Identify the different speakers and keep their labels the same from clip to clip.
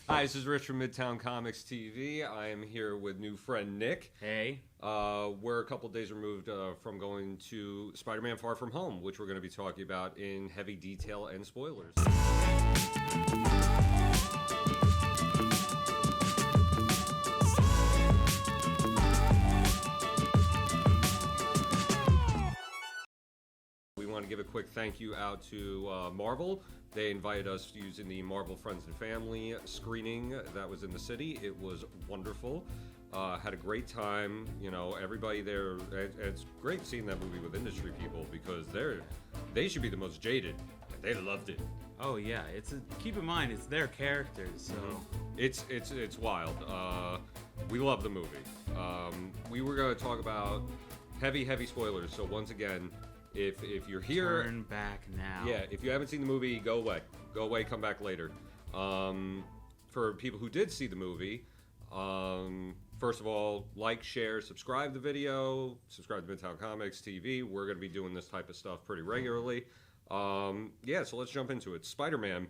Speaker 1: Hi, this is Rich from Midtown Comics TV. I am here with new friend Nick.
Speaker 2: Hey.
Speaker 1: We're a couple days removed from going to Spider-Man Far From Home, which we're going to be talking about in heavy detail and spoilers. We want to give a quick thank you out to Marvel. They invited us using the Marvel Friends and Family screening that was in the city. It was wonderful. Had a great time. You know, everybody there. It's great seeing that movie with industry people because they should be the most jaded. And they loved it.
Speaker 2: Oh yeah, keep in mind it's their characters, so
Speaker 1: it's wild. We love the movie. We were going to talk about heavy spoilers. So once again, if you're here,
Speaker 2: turn back now.
Speaker 1: Yeah, if you haven't seen the movie, go away. Go away, come back later. For people who did see the movie, first of all, like, share, subscribe to the video, subscribe to Midtown Comics TV. We're going to be doing this type of stuff pretty regularly. Yeah, so let's jump into it. Spider-Man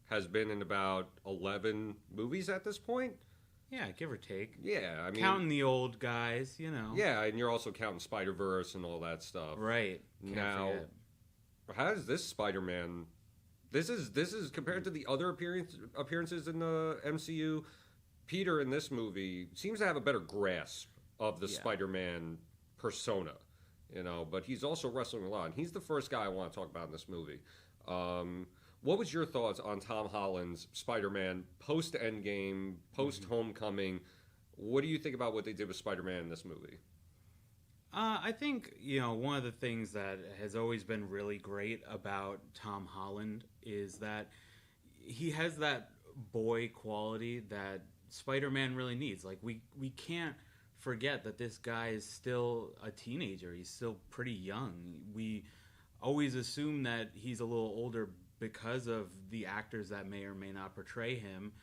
Speaker 1: has been in about 11 movies at this point.
Speaker 2: Yeah, give or take.
Speaker 1: Yeah, I mean,
Speaker 2: counting the old guys, you know.
Speaker 1: Yeah, and you're also counting Spider-Verse and all that stuff.
Speaker 2: Right.
Speaker 1: Now, how does this Spider-Man? This is compared to the other appearances in the MCU. Peter in this movie seems to have a better grasp of the Spider-Man persona, you know. But he's also wrestling a lot. And he's the first guy I want to talk about in this movie. What was your thoughts on Tom Holland's Spider-Man post-Endgame, post-Homecoming? What do you think about what they did with Spider-Man in this movie?
Speaker 2: I think, you know, one of the things that has always been really great about Tom Holland is that he has that boy quality that Spider-Man really needs. Like, we can't forget that this guy is still a teenager. He's still pretty young. We always assume that he's a little older because of the actors that may or may not portray him,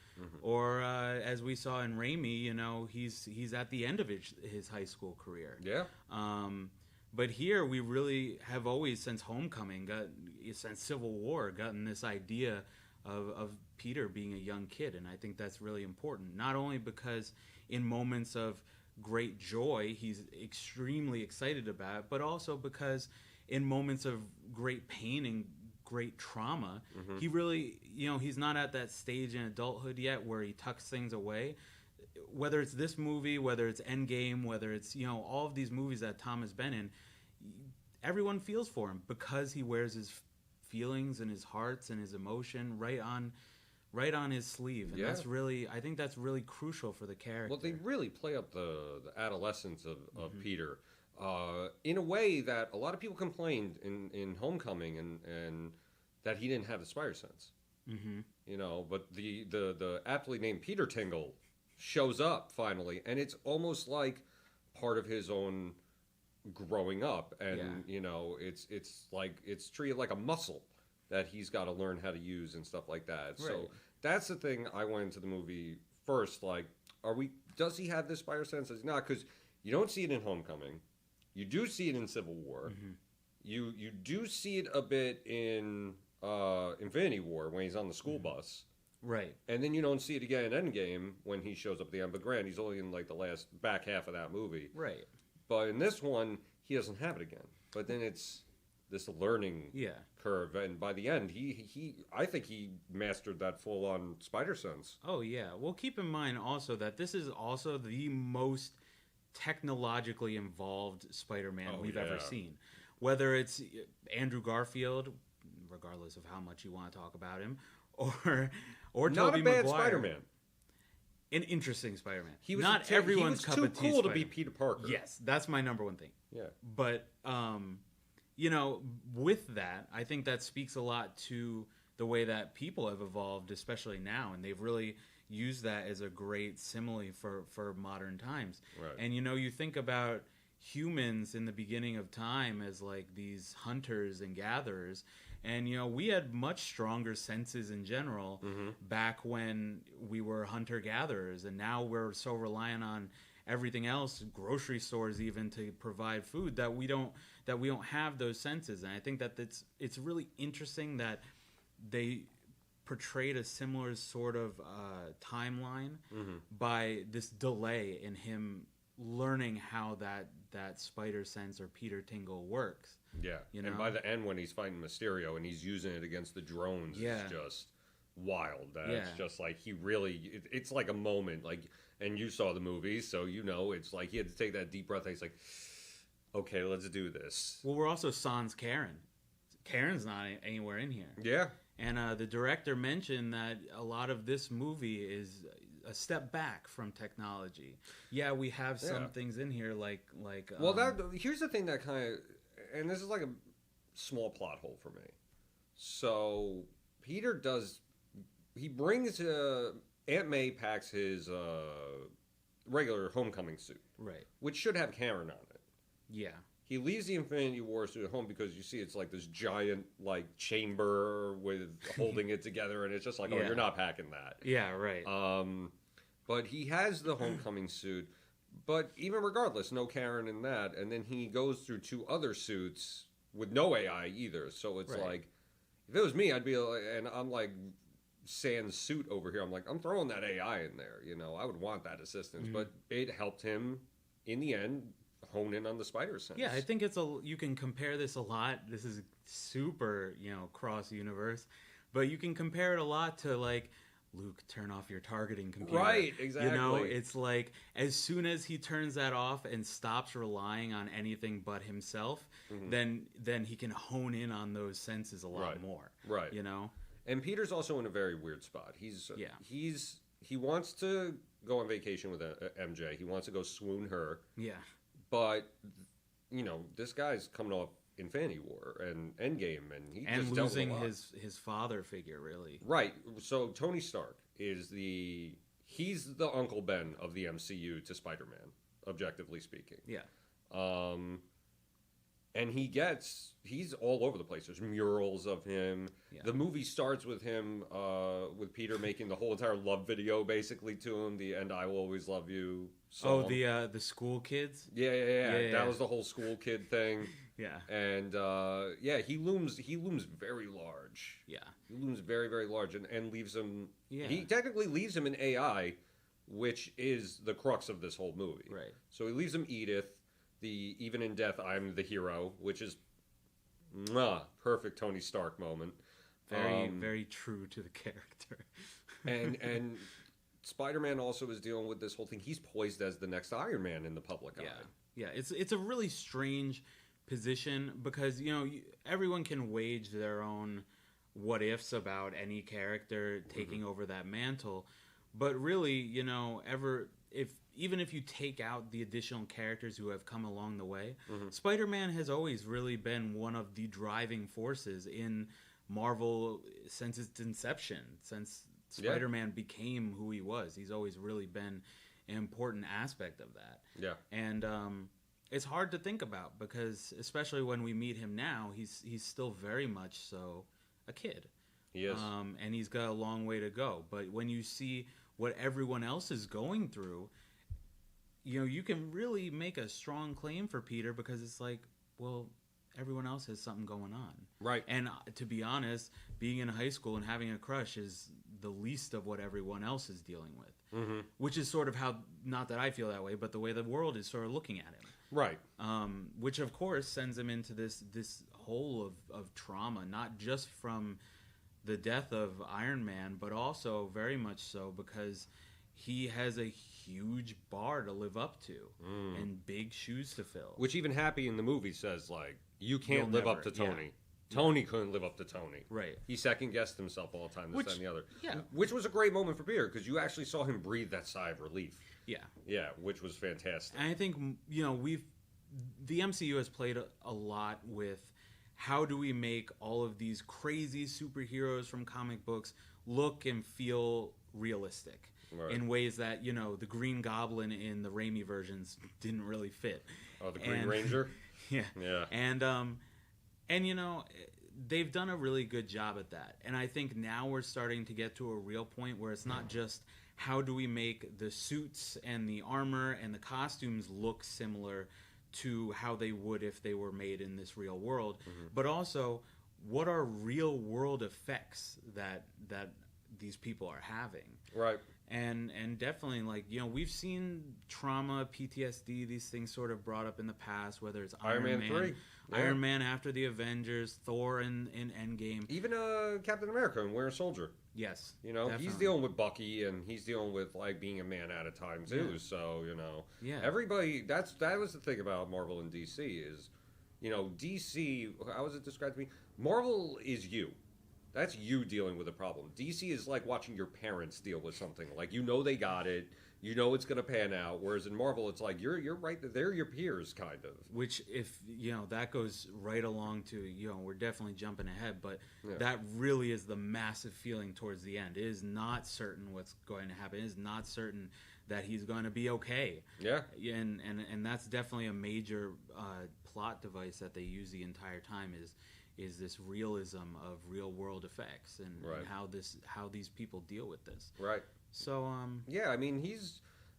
Speaker 2: or as we saw in Raimi, you know, he's at the end of his high school career.
Speaker 1: Yeah.
Speaker 2: But here we really have always, since Homecoming, since Civil War, gotten this idea of Peter being a young kid, and I think that's really important. Not only because in moments of great joy he's extremely excited about it, but also because in moments of great pain and great trauma, he really, you know, he's not at that stage in adulthood yet where he tucks things away. Whether it's this movie, whether it's Endgame, whether it's, you know, all of these movies that Tom has been in, everyone feels for him because he wears his feelings and his hearts and his emotion right on his sleeve. And that's really, I think that's really crucial for the character.
Speaker 1: Well, they really play up the adolescence of Peter. In a way that a lot of people complained in Homecoming and that he didn't have the spider sense. You know, but the aptly named Peter Tingle shows up finally, and it's almost like part of his own growing up, and you know, it's like it's treated like a muscle that he's got to learn how to use and stuff like that. Right. So that's the thing I went into the movie first, like, does he have this spider sense? Is not, because you don't see it in Homecoming. You do see it in Civil War. You do see it a bit in Infinity War when he's on the school bus.
Speaker 2: Right.
Speaker 1: And then you don't see it again in Endgame when he shows up at the end. But granted, he's only in like the last back half of that movie.
Speaker 2: Right.
Speaker 1: But in this one, he doesn't have it again. But then it's this learning curve. And by the end, I think he mastered that full-on spider sense.
Speaker 2: Oh, yeah. Well, keep in mind also that this is also the most technologically involved Spider-Man we've ever seen. Whether it's Andrew Garfield, regardless of how much you want to talk about him, or
Speaker 1: not
Speaker 2: Tobey
Speaker 1: a bad
Speaker 2: Maguire.
Speaker 1: Spider-Man.
Speaker 2: An interesting Spider-Man.
Speaker 1: He was
Speaker 2: not everyone's cup of tea.
Speaker 1: He was too cool to be Peter Parker.
Speaker 2: Yes, that's my number one thing.
Speaker 1: Yeah.
Speaker 2: But you know, with that, I think that speaks a lot to the way that people have evolved, especially now, and they've really used that as a great simile for modern times.
Speaker 1: Right.
Speaker 2: And you know, you think about humans in the beginning of time as like these hunters and gatherers, and you know, we had much stronger senses in general back when we were hunter-gatherers, and now we're so reliant on everything else, grocery stores even, to provide food, that we don't have those senses. And I think that it's really interesting that they portrayed a similar sort of timeline by this delay in him learning how that spider sense or Peter Tingle works.
Speaker 1: Yeah,
Speaker 2: you know?
Speaker 1: And by the end, when he's fighting Mysterio and he's using it against the drones, it's just wild. It's just like he really, it's like a moment, like, and you saw the movie, so you know, it's like he had to take that deep breath. And he's like, okay, let's do this.
Speaker 2: Well, we're also sans Karen. Karen's not anywhere in here.
Speaker 1: Yeah. And
Speaker 2: the director mentioned that a lot of this movie is a step back from technology. Yeah, we have some things in here like.
Speaker 1: Well, here's the thing that kind of, and this is like a small plot hole for me. So Peter he brings Aunt May packs his regular homecoming suit,
Speaker 2: right,
Speaker 1: which should have Karen on it.
Speaker 2: Yeah.
Speaker 1: He leaves the Infinity War suit at home because you see it's like this giant like chamber with holding it together, and it's just like, oh, you're not packing that.
Speaker 2: Yeah, right.
Speaker 1: But he has the homecoming suit, but even regardless, no Karen in that, and then he goes through 2 other suits with no AI either. So it's like, if it was me, I'd be like, and I'm like sans suit over here. I'm like, I'm throwing that AI in there. You know, I would want that assistance, but it helped him in the end hone in on the spider sense.
Speaker 2: Yeah, I think you can compare this a lot. This is super, cross universe, but you can compare it a lot to like, Luke, turn off your targeting computer.
Speaker 1: Right, exactly.
Speaker 2: It's like as soon as he turns that off and stops relying on anything but himself, then he can hone in on those senses a lot more.
Speaker 1: Right. And Peter's also in a very weird spot. He wants to go on vacation with MJ. He wants to go swoon her.
Speaker 2: Yeah.
Speaker 1: But, this guy's coming off Infinity War and Endgame, and he just
Speaker 2: losing his father figure, really.
Speaker 1: Right. So Tony Stark is he's the Uncle Ben of the MCU to Spider-Man, objectively speaking.
Speaker 2: Yeah.
Speaker 1: And he's all over the place. There's murals of him. Yeah. The movie starts with him, with Peter making the whole entire love video basically to him. The "And I Will Always Love You" song.
Speaker 2: Oh, the school kids?
Speaker 1: Yeah. That was the whole school kid thing.
Speaker 2: Yeah.
Speaker 1: And, he looms very large.
Speaker 2: Yeah.
Speaker 1: He looms very, very large and leaves him...
Speaker 2: Yeah.
Speaker 1: He technically leaves him in AI, which is the crux of this whole movie.
Speaker 2: Right.
Speaker 1: So he leaves him Edith, the even in death, I'm the hero, which is perfect Tony Stark moment.
Speaker 2: Very, very true to the character.
Speaker 1: and Spider-Man also is dealing with this whole thing. He's poised as the next Iron Man in the public eye.
Speaker 2: Yeah, it's a really strange position because, everyone can wage their own what-ifs about any character taking over that mantle. But really, even if you take out the additional characters who have come along the way, Spider-Man has always really been one of the driving forces in Marvel since its inception, since Spider-Man became who he was. He's always really been an important aspect of that.
Speaker 1: Yeah.
Speaker 2: And it's hard to think about because, especially when we meet him now, he's still very much so a kid.
Speaker 1: He is.
Speaker 2: And he's got a long way to go. But when you see what everyone else is going through, you can really make a strong claim for Peter because it's like, well, everyone else has something going on.
Speaker 1: Right.
Speaker 2: And to be honest, being in high school and having a crush is the least of what everyone else is dealing with. Which is sort of how, not that I feel that way, but the way the world is sort of looking at him.
Speaker 1: Right.
Speaker 2: Which, of course, sends him into this hole of trauma, not just from the death of Iron Man, but also very much so because he has a huge bar to live up to and big shoes to fill.
Speaker 1: Which even Happy in the movie says, like, you can't live up to Tony. Yeah. Tony couldn't live up to Tony.
Speaker 2: Right.
Speaker 1: He second-guessed himself all the time, this, that, and the other.
Speaker 2: Yeah.
Speaker 1: Which was a great moment for Peter, because you actually saw him breathe that sigh of relief.
Speaker 2: Yeah.
Speaker 1: Yeah, which was fantastic.
Speaker 2: And I think, the MCU has played a lot with how do we make all of these crazy superheroes from comic books look and feel realistic. Right. In ways that, the Green Goblin in the Raimi versions didn't really fit.
Speaker 1: Oh, the Green Ranger?
Speaker 2: Yeah.
Speaker 1: Yeah.
Speaker 2: And they've done a really good job at that. And I think now we're starting to get to a real point where it's not just how do we make the suits and the armor and the costumes look similar to how they would if they were made in this real world, but also what are real world effects that these people are having.
Speaker 1: Right.
Speaker 2: And definitely, like, you know, we've seen trauma, PTSD, these things sort of brought up in the past, whether it's Iron Man 3, Iron Man after the Avengers, Thor in Endgame,
Speaker 1: even Captain America and Winter Soldier.
Speaker 2: Yes,
Speaker 1: you know, definitely. He's dealing with Bucky, and he's dealing with like being a man at a time too. So you know, everybody. That was the thing about Marvel and DC is, you know, DC. How was it described to me? Marvel is you. That's you dealing with a problem. DC is like watching your parents deal with something. Like, you know, they got it. You know it's going to pan out. Whereas in Marvel, it's like you're right. They're your peers, kind of.
Speaker 2: Which, if you know, that goes right along to, you know, we're definitely jumping ahead, but that really is the massive feeling towards the end. It is not certain what's going to happen. It is not certain that he's going to be okay. Yeah. And that's definitely a major plot device that they use the entire time is this realism of real world effects and how these people deal with this. Right. So
Speaker 1: yeah, I mean,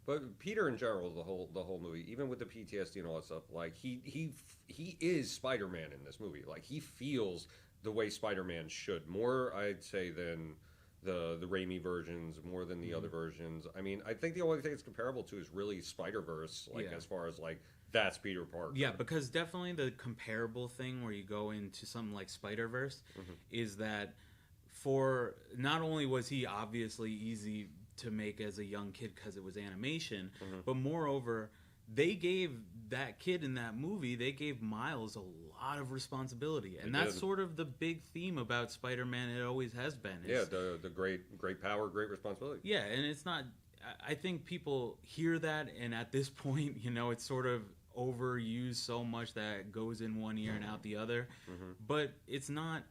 Speaker 1: but Peter in general, the whole movie, even with the PTSD and all that stuff, like he is Spider-Man in this movie. Like, he feels the way Spider-Man should, more I'd say than the Raimi versions, more than the other versions. I mean, I think the only thing it's comparable to is really Spider-Verse, like as far as like that's Peter Parker.
Speaker 2: Yeah, because definitely the comparable thing where you go into something like Spider-Verse is that for not only was he obviously easy to make as a young kid because it was animation, but moreover, they gave that kid in that movie, they gave Miles a lot of responsibility. And that's sort of the big theme about Spider-Man. It always has been.
Speaker 1: The great power, great responsibility.
Speaker 2: Yeah, and it's not... I think people hear that, and at this point, you know, it's sort of overused so much that it goes in one ear and out the other. But it's not...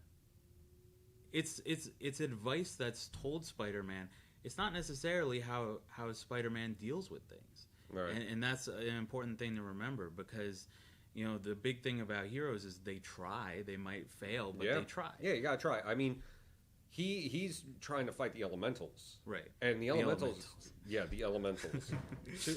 Speaker 2: It's advice that's told Spider-Man. It's not necessarily how Spider-Man deals with things. Right. And that's an important thing to remember, because, you know, the big thing about heroes is they try. They might fail, but they try.
Speaker 1: Yeah, you gotta try. I mean, he's trying to fight the elementals.
Speaker 2: Right.
Speaker 1: And the elementals. Yeah, the elementals.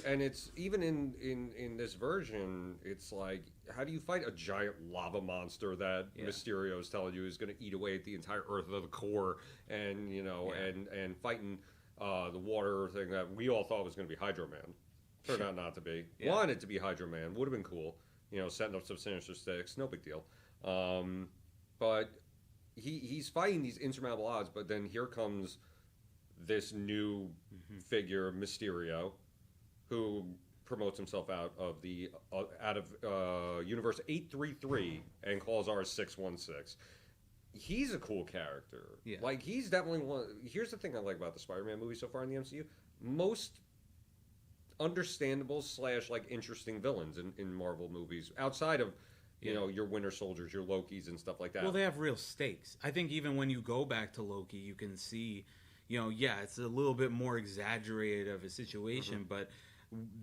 Speaker 1: And it's even in this version, it's like, how do you fight a giant lava monster that Mysterio is telling you is going to eat away at the entire Earth of the core, and, you know, and fighting the water thing that we all thought was going to be Hydro Man. Turned out not to be. Wanted to be Hydro Man. Would have been cool. You know, setting up some Sinister Six. No big deal. But he's fighting these insurmountable odds, but then here comes this new figure, Mysterio, who promotes himself out of Universe 833 and calls ours 616. He's a cool character. Yeah. Like, he's definitely one. Here's the thing I like about the Spider-Man movie so far in the MCU. Most understandable / like interesting villains in Marvel movies, outside of, you know, your Winter Soldiers, your Lokis and stuff like that.
Speaker 2: Well, they have real stakes. I think even when you go back to Loki, you can see, you know, it's a little bit more exaggerated of a situation, but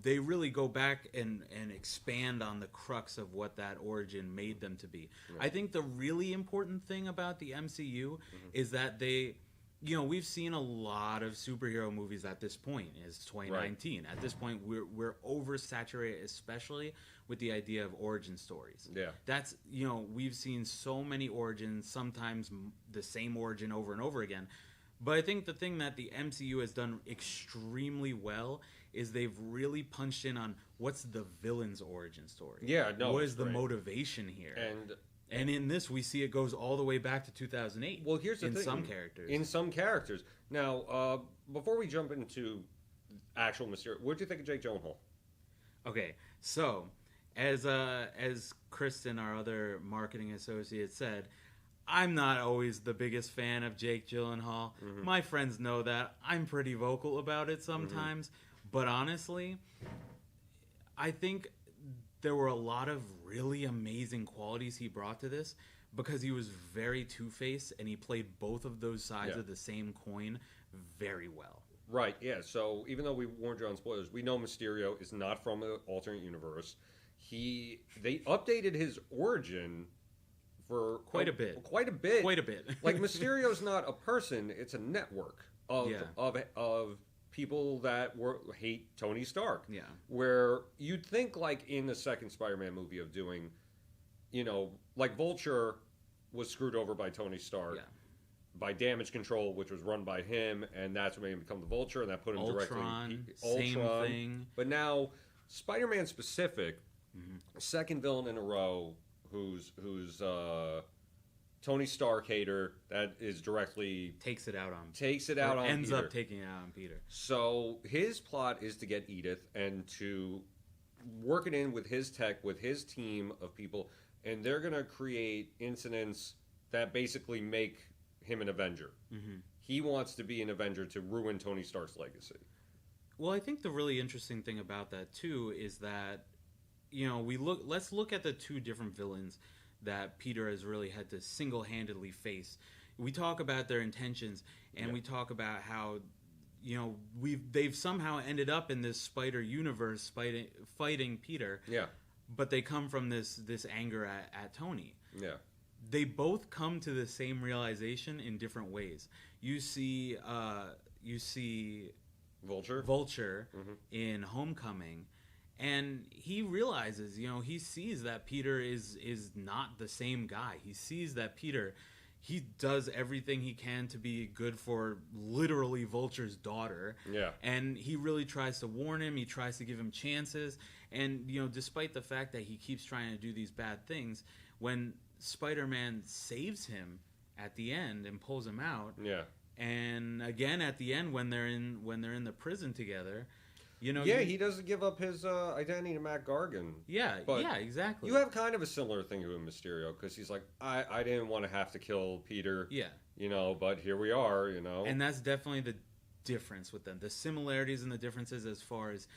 Speaker 2: they really go back and expand on the crux of what that origin made them to be. I think the really important thing about the MCU is that they... You know, we've seen a lot of superhero movies at this point. It's 2019. Right. At this point, we're oversaturated, especially with the idea of origin stories. Yeah. That's, you know, we've seen so many origins, sometimes the same origin over and over again. But I think the thing that the MCU has done extremely well is they've really punched in on what's the villain's origin story. Yeah, no. What is the motivation here? And in this, we see it goes all the way back to 2008.
Speaker 1: Well, here's the thing.
Speaker 2: In some characters.
Speaker 1: In some characters. Now, before we jump into actual Mysterio, what did you think of Jake Gyllenhaal?
Speaker 2: Okay, so as Kristen, our other marketing associate, said, I'm not always the biggest fan of Jake Gyllenhaal. My friends know that. I'm pretty vocal about it sometimes. But honestly, I think there were a lot of really amazing qualities he brought to this, because he was very Two-Face and he played both of those sides of the same coin very well.
Speaker 1: Right, yeah. So even though we warned you on spoilers, we know Mysterio is not from an alternate universe. They updated his origin for
Speaker 2: quite a bit.
Speaker 1: Like, Mysterio's not a person, it's a network of people that hate Tony Stark. Yeah. Where you'd think, like, in the second Spider-Man movie of doing, you know, like Vulture was screwed over by Tony Stark.
Speaker 2: Yeah.
Speaker 1: By Damage Control, which was run by him, and that's what made him become the Vulture, and that put him
Speaker 2: Ultron,
Speaker 1: directly...
Speaker 2: same thing.
Speaker 1: But now, Spider-Man specific, second villain in a row, who's Tony Stark hater, that is directly...
Speaker 2: Takes it out on
Speaker 1: ends
Speaker 2: Peter. Up taking it out on Peter.
Speaker 1: So, his plot is to get Edith, and to work it in with his tech, with his team of people, and they're going to create incidents that basically make him an Avenger. He wants to be an Avenger to ruin Tony Stark's legacy.
Speaker 2: Well, I think the really interesting thing about that too is that, you know, let's look at the two different villains that Peter has really had to single-handedly face. We talk about their intentions, and we talk about how, you know, they've somehow ended up in this spider universe fighting Peter.
Speaker 1: Yeah.
Speaker 2: But they come from this anger at Tony.
Speaker 1: Yeah.
Speaker 2: They both come to the same realization in different ways. You see Vulture in Homecoming, and he realizes, you know, he sees that Peter is not the same guy. He sees that Peter, he does everything he can to be good for literally Vulture's daughter.
Speaker 1: Yeah.
Speaker 2: And he really tries to warn him. He tries to give him chances. And, you know, despite the fact that he keeps trying to do these bad things, when Spider-Man saves him at the end and pulls him out.
Speaker 1: Yeah.
Speaker 2: And again at the end when they're in the prison together, you know.
Speaker 1: Yeah, he doesn't give up his identity to Matt Gargan.
Speaker 2: Yeah,
Speaker 1: but
Speaker 2: yeah, exactly.
Speaker 1: You have kind of a similar thing to Mysterio, because he's like, I didn't want to have to kill Peter.
Speaker 2: Yeah.
Speaker 1: You know, but here we are, you know.
Speaker 2: And that's definitely the difference with them. The similarities and the differences as far as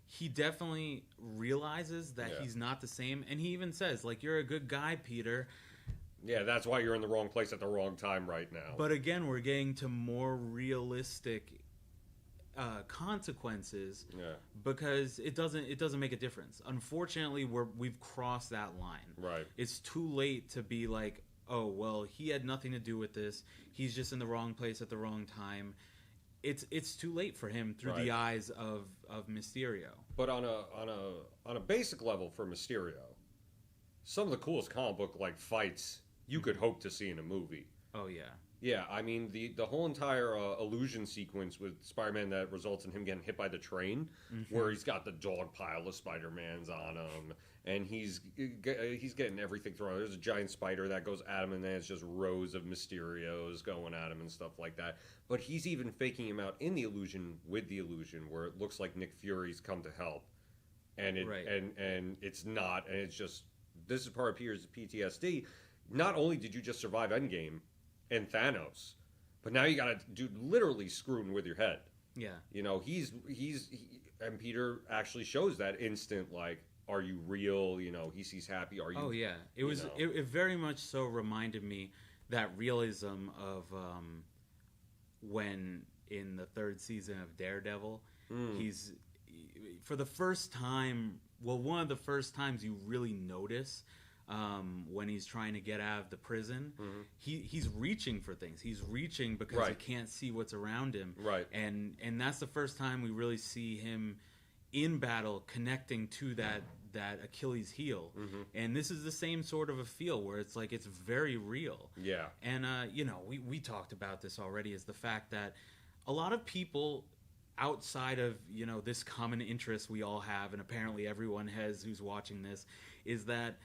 Speaker 2: he definitely realizes that he's not the same. And he even says, like, you're a good guy, Peter.
Speaker 1: Yeah, that's why you're in the wrong place at the wrong time right now.
Speaker 2: But again, we're getting to more realistic consequences because it doesn't make a difference. Unfortunately, we've crossed that line. Right. It's too late to be like, oh, well, he had nothing to do with this. He's just in the wrong place at the wrong time. It's too late for him through the eyes of Mysterio.
Speaker 1: But on a basic level for Mysterio, some of the coolest comic book like fights you could hope to see in a movie.
Speaker 2: Oh yeah.
Speaker 1: Yeah, I mean the whole entire illusion sequence with Spider-Man that results in him getting hit by the train, where he's got the dog pile of Spider-Mans on him, and he's getting everything thrown. There's a giant spider that goes at him, and then it's just rows of Mysterios going at him and stuff like that. But he's even faking him out in the illusion with the illusion, where it looks like Nick Fury's come to help, and and it's not, and it's just, this is part of Peter's PTSD. Not only did you just survive Endgame and Thanos, but now you got to do literally screwing with your head. Yeah. You know, he's and Peter actually shows that instant, like, are you real? You know, he's happy. Are you?
Speaker 2: Oh yeah. It very much so reminded me that realism of when in the third season of Daredevil, he's for the first time. Well, one of the first times you really notice. When he's trying to get out of the prison, he's reaching for things. He's reaching because he can't see what's around him. Right. And that's the first time we really see him in battle connecting to that Achilles heel. And this is the same sort of a feel where it's like it's very real. Yeah. And you know, we talked about this already, is the fact that a lot of people outside of, you know, this common interest we all have, and apparently everyone has who's watching this, is that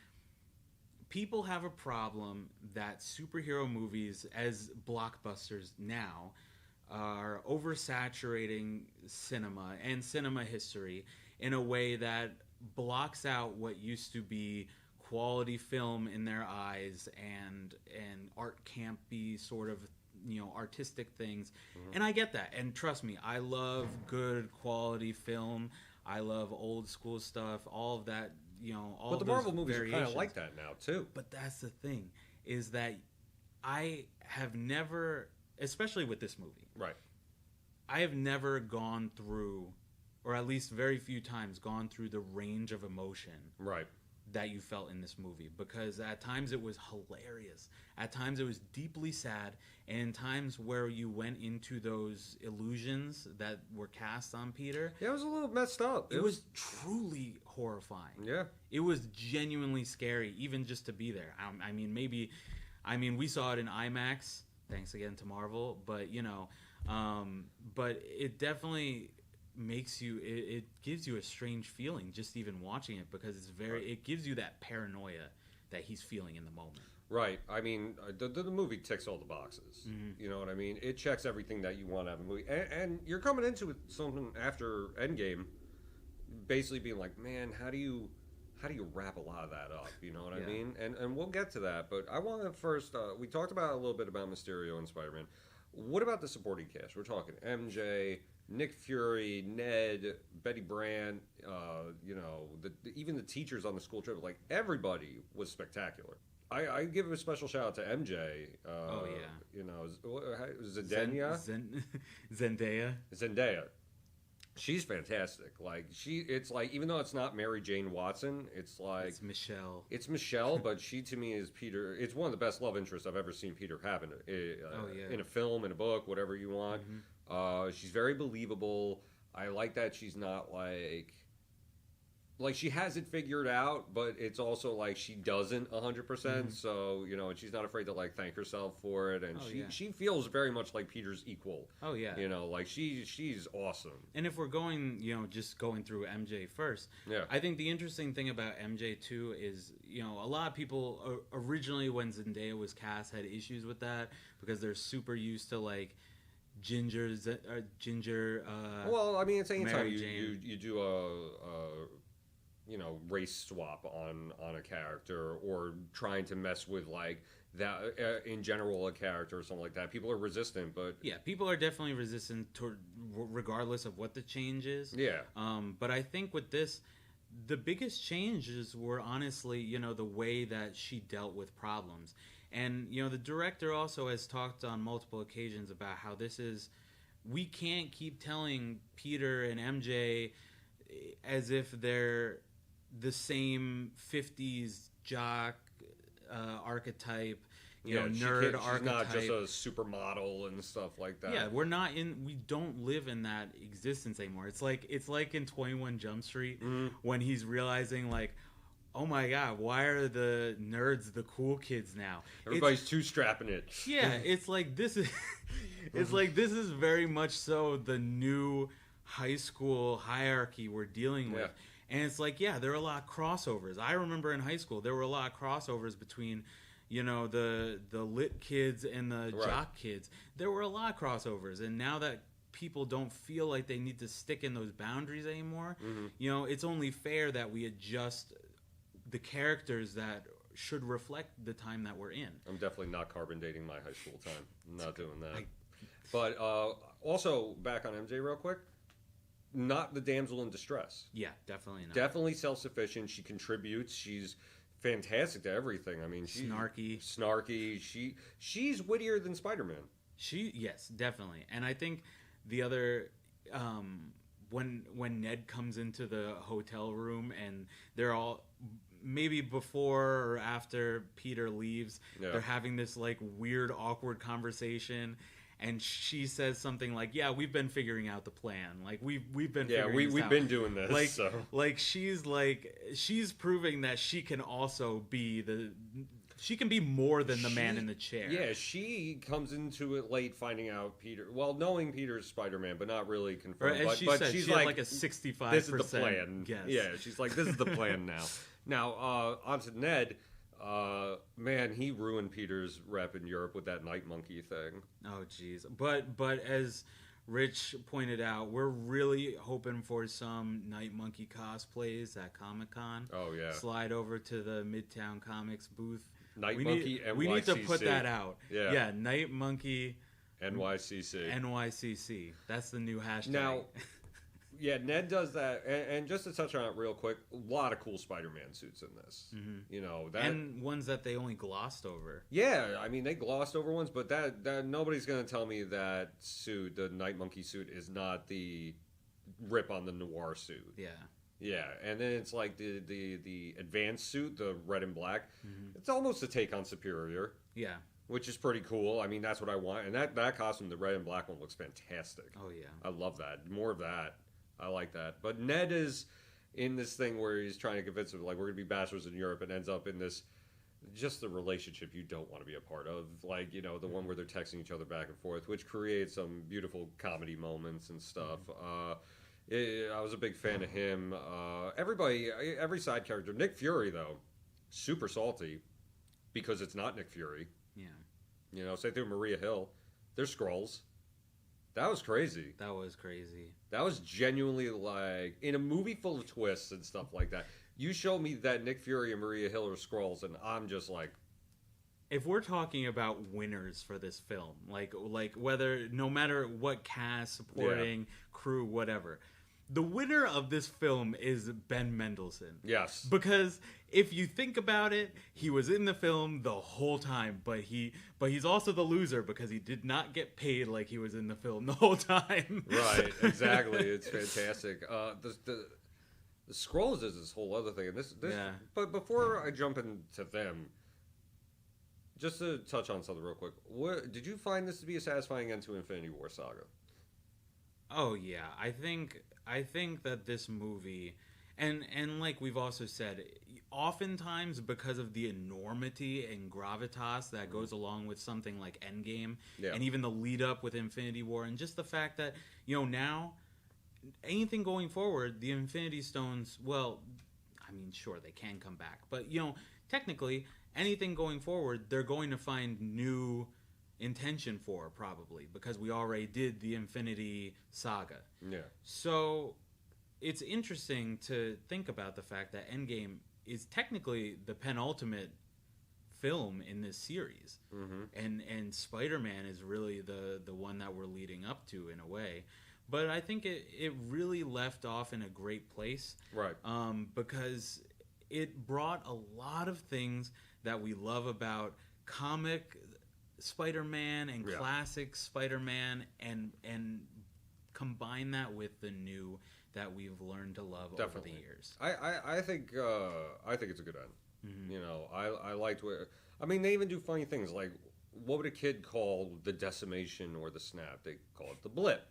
Speaker 2: people have a problem that superhero movies as blockbusters now are oversaturating cinema and cinema history in a way that blocks out what used to be quality film in their eyes and art campy sort of, you know, artistic things. And I get that. And trust me, I love good quality film. I love old school stuff, all of that. You know, all. But the Marvel movies are kind of
Speaker 1: like that now too.
Speaker 2: But that's the thing, is that I have never, especially with this movie, right? I have never gone through, or at least very few times, gone through the range of emotion, right, that you felt in this movie. Because at times it was hilarious, at times it was deeply sad, and in times where you went into those illusions that were cast on Peter,
Speaker 1: yeah, it was a little messed up.
Speaker 2: It was truly horrifying. Yeah, it was genuinely scary, even just to be there. I mean, maybe I mean, we saw it in IMAX. Thanks again to Marvel, but but it definitely makes you. It gives you a strange feeling just even watching it, because it's it gives you that paranoia that he's feeling in the moment.
Speaker 1: Right. I mean, the movie ticks all the boxes. Mm-hmm. You know what I mean? It checks everything that you want out of a movie. And you're coming into it something after Endgame, basically being like, man, how do you wrap a lot of that up? You know what I mean? And we'll get to that. But I want to first, we talked about a little bit about Mysterio and Spider-Man. What about the supporting cast? We're talking MJ, Nick Fury, Ned, Betty Brant, even the teachers on the school trip. Like, everybody was spectacular. I give a special shout out to MJ. Zendaya. She's fantastic. Like, it's like, even though it's not Mary Jane Watson, it's like
Speaker 2: it's Michelle.
Speaker 1: It's Michelle, but she to me is Peter. It's one of the best love interests I've ever seen Peter have in a film, in a book, whatever you want. Mm-hmm. She's very believable. I like that she's not like she has it figured out, but it's also like she doesn't 100%. Mm-hmm. So, and she's not afraid to like thank herself for it. And she feels very much like Peter's equal.
Speaker 2: Oh yeah.
Speaker 1: Like she's awesome.
Speaker 2: And if we're going, just going through MJ first, I think the interesting thing about MJ too is, a lot of people originally when Zendaya was cast had issues with that because they're super used to like ginger.
Speaker 1: Well, I mean, it's anytime you do a race swap on a character, or trying to mess with like that in general a character or something like that. People are resistant, but
Speaker 2: people are definitely resistant regardless of what the change is.
Speaker 1: Yeah.
Speaker 2: But I think with this, the biggest changes were honestly, the way that she dealt with problems. And, the director also has talked on multiple occasions about how we can't keep telling Peter and MJ as if they're the same 50s jock archetype, nerd archetype. She's not just a supermodel and stuff like that. Yeah, we don't live in that existence anymore. It's like in 21 Jump Street when he's realizing like, oh my God, why are the nerds the cool kids now?
Speaker 1: Everybody's two-strapping it.
Speaker 2: Yeah, it's like this is this is very much so the new high school hierarchy we're dealing with. And it's like, there are a lot of crossovers. I remember in high school there were a lot of crossovers between, the lit kids and the jock kids. There were a lot of crossovers, and now that people don't feel like they need to stick in those boundaries anymore, it's only fair that we adjust the characters that should reflect the time that we're in.
Speaker 1: I'm definitely not carbon dating my high school time. I'm not doing that. But also, back on MJ real quick, not the damsel in distress.
Speaker 2: Yeah, definitely not.
Speaker 1: Definitely self-sufficient. She contributes. She's fantastic to everything. I mean, she's snarky. She's wittier than Spider-Man.
Speaker 2: Yes, definitely. And I think the other when Ned comes into the hotel room and they're all, maybe before or after Peter leaves, they're having this like weird awkward conversation, and she says something like, we've been figuring out the plan, like we've been
Speaker 1: we've been doing this,
Speaker 2: like she's proving that she can also be she can be more than the man in the chair.
Speaker 1: Yeah, she comes into it late, finding out knowing Peter's Spider-Man, but not really confirmed.
Speaker 2: As she said, she's like a 65%.
Speaker 1: This is the plan. Guess. Yeah, she's like, this is the plan now. Now, on to Ned. Man, he ruined Peter's rep in Europe with that Night Monkey thing.
Speaker 2: Oh, jeez. But as Rich pointed out, we're really hoping for some Night Monkey cosplays at Comic-Con.
Speaker 1: Oh, yeah.
Speaker 2: Slide over to the Midtown Comics booth.
Speaker 1: Monkey NYCC.
Speaker 2: We need to put that out.
Speaker 1: Yeah,
Speaker 2: Night Monkey
Speaker 1: NYCC.
Speaker 2: NYCC. That's the new hashtag.
Speaker 1: Now, Ned does that, and just to touch on it real quick, a lot of cool Spider-Man suits in this. Mm-hmm.
Speaker 2: And ones that they only glossed over.
Speaker 1: Yeah, I mean they glossed over ones, but that nobody's gonna tell me that suit, the Night Monkey suit, is not the rip on the Noir suit.
Speaker 2: Yeah.
Speaker 1: Yeah, and then it's like the advanced suit, the red and black. Mm-hmm. It's almost a take on Superior.
Speaker 2: Yeah.
Speaker 1: Which is pretty cool. I mean, that's what I want. And that costume, the red and black one, looks fantastic.
Speaker 2: Oh, yeah.
Speaker 1: I love that. More of that. I like that. But Ned is in this thing where he's trying to convince him, like, we're going to be bachelors in Europe, and ends up in this just the relationship you don't want to be a part of, like, you know, the one where they're texting each other back and forth, which creates some beautiful comedy moments and stuff. I was a big fan of him. Every side character. Nick Fury, though, super salty because it's not Nick Fury.
Speaker 2: Yeah.
Speaker 1: You know, same thing with Maria Hill. They're Skrulls. That was crazy.
Speaker 2: That was crazy.
Speaker 1: That was genuinely, like, in a movie full of twists and stuff like that. You show me that Nick Fury and Maria Hill are Skrulls, and I'm just like...
Speaker 2: If we're talking about winners for this film, like whether, no matter what cast, supporting, crew, whatever, the winner of this film is Ben Mendelsohn.
Speaker 1: Yes.
Speaker 2: Because if you think about it, he was in the film the whole time, but he's also the loser because he did not get paid like he was in the film the whole time.
Speaker 1: Right, exactly. It's fantastic. The Skrulls is this whole other thing. And this
Speaker 2: yeah.
Speaker 1: But before I jump into them, just to touch on something real quick, did you find this to be a satisfying end to Infinity War saga?
Speaker 2: Oh yeah, I think that this movie, and like we've also said, oftentimes because of the enormity and gravitas that goes along with something like Endgame, and even the lead up with Infinity War, and just the fact that, you know, now anything going forward, the Infinity Stones, well, I mean, sure, they can come back, but, you know, technically, anything going forward, they're going to find new intention for, probably, because we already did the Infinity Saga.
Speaker 1: Yeah. So
Speaker 2: it's interesting to think about the fact that Endgame is technically the penultimate film in this series. And Spider-Man is really the one that we're leading up to, in a way. But I think it really left off in a great place.
Speaker 1: Right.
Speaker 2: Because it brought a lot of things that we love about comic Spider-Man and classic Spider-Man, and combine that with the new that we've learned to love over the years.
Speaker 1: I think it's a good end. You know, I liked where... I mean, they even do funny things like, what would a kid call the decimation or the snap? They call it the blip.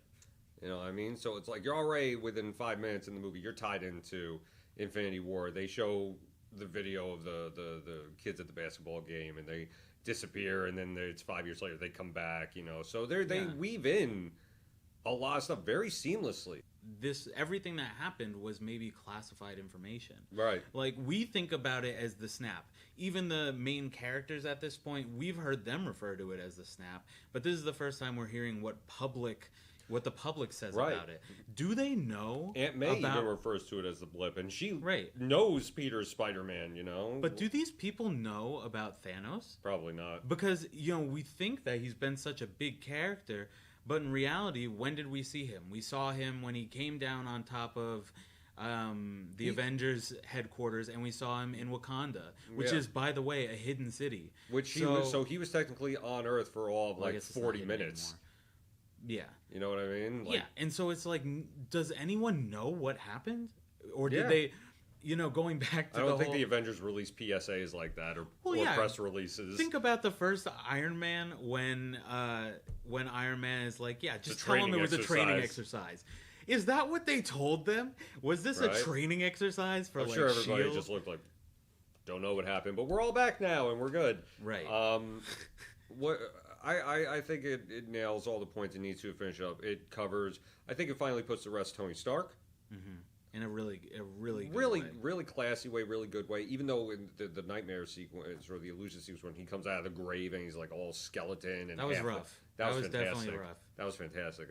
Speaker 1: You know what I mean? So it's like you're already within 5 minutes in the movie, you're tied into Infinity War. They show the video of the kids at the basketball game, and they disappear, and then it's 5 years later they come back. You know, so they weave in a lot of stuff very seamlessly.
Speaker 2: Everything that happened was maybe classified information.
Speaker 1: Right.
Speaker 2: Like, we think about it as the snap. Even the main characters at this point, we've heard them refer to it as the snap. But this is the first time we're hearing what the public says about it. Do they know?
Speaker 1: Aunt May even refers to it as the blip, and she knows Peter's Spider-Man, you know?
Speaker 2: But do these people know about Thanos?
Speaker 1: Probably not.
Speaker 2: Because, you know, we think that he's been such a big character, but in reality, when did we see him? We saw him when he came down on top of the Avengers headquarters, and we saw him in Wakanda, which is, by the way, a hidden city.
Speaker 1: He was technically on Earth for all of, like, 40 minutes.
Speaker 2: Yeah.
Speaker 1: You know what I mean?
Speaker 2: Like, yeah, and so it's like, does anyone know what happened? Or did they, you know, going back to
Speaker 1: I don't think the Avengers release PSAs like that, or press releases.
Speaker 2: Think about the first Iron Man when Iron Man is like, just tell him it was a training exercise. Is that what they told them? Was this a training exercise for,
Speaker 1: I'm sure everybody just looked like, don't know what happened, but we're all back now and we're good.
Speaker 2: Right.
Speaker 1: I think it nails all the points it needs to finish up. It covers. I think it finally puts to rest Tony Stark.
Speaker 2: In a really
Speaker 1: classy way, really good way. Even though in the nightmare sequence or the illusion sequence when he comes out of the grave and he's like all skeleton and
Speaker 2: that was rough. That was definitely rough.
Speaker 1: That was fantastic.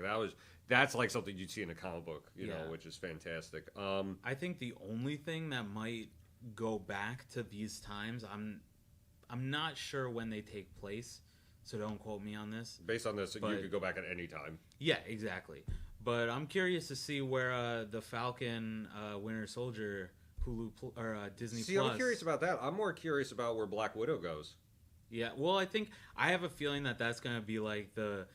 Speaker 1: That's like something you'd see in a comic book, you know, which is fantastic.
Speaker 2: I think the only thing that might go back to these times, I'm not sure when they take place. So don't quote me on this.
Speaker 1: Based on this, you could go back at any time.
Speaker 2: Yeah, exactly. But I'm curious to see where the Falcon Winter Soldier Hulu or Disney Plus.
Speaker 1: See, I'm curious about that. I'm more curious about where Black Widow goes.
Speaker 2: Yeah, well, I have a feeling that that's going to be like the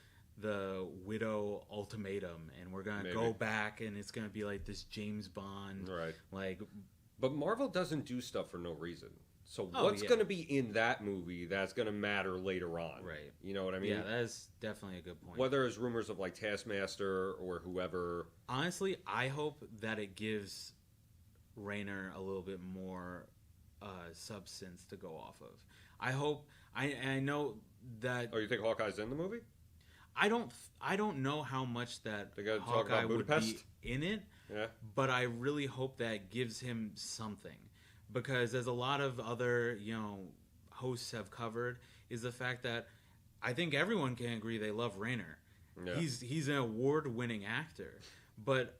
Speaker 2: Widow ultimatum, and we're going to go back, and it's going to be like this James Bond.
Speaker 1: Right.
Speaker 2: Like,
Speaker 1: but Marvel doesn't do stuff for no reason. So what's going to be in that movie that's going to matter later on?
Speaker 2: Right.
Speaker 1: You know what I mean?
Speaker 2: Yeah, that is definitely a good point.
Speaker 1: Whether it's rumors of like Taskmaster or whoever.
Speaker 2: Honestly, I hope that it gives Raynor a little bit more substance to go off of. I hope. I know that.
Speaker 1: Oh, you think Hawkeye's in the movie?
Speaker 2: I don't know how much that
Speaker 1: They gotta talk
Speaker 2: Hawkeye
Speaker 1: about
Speaker 2: would be
Speaker 1: Budapest?
Speaker 2: in it.
Speaker 1: Yeah.
Speaker 2: But I really hope that gives him something, because as a lot of other hosts have covered, is the fact that I think everyone can agree they love Rayner.
Speaker 1: Yeah.
Speaker 2: He's an award-winning actor, but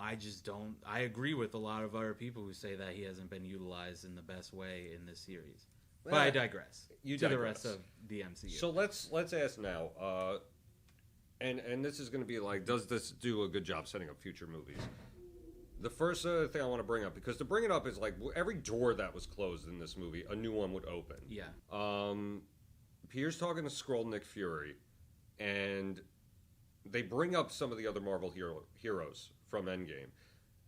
Speaker 2: I just don't. I agree with a lot of other people who say that he hasn't been utilized in the best way in this series. But I digress.
Speaker 1: You
Speaker 2: to
Speaker 1: digress.
Speaker 2: the rest of the MCU.
Speaker 1: So let's ask now, and this is going to be like, does this do a good job setting up future movies? The first thing I want to bring up, because to bring it up is like every door that was closed in this movie, a new one would open.
Speaker 2: Yeah.
Speaker 1: Peter's talking to Skrull Nick Fury, and they bring up some of the other Marvel heroes from Endgame.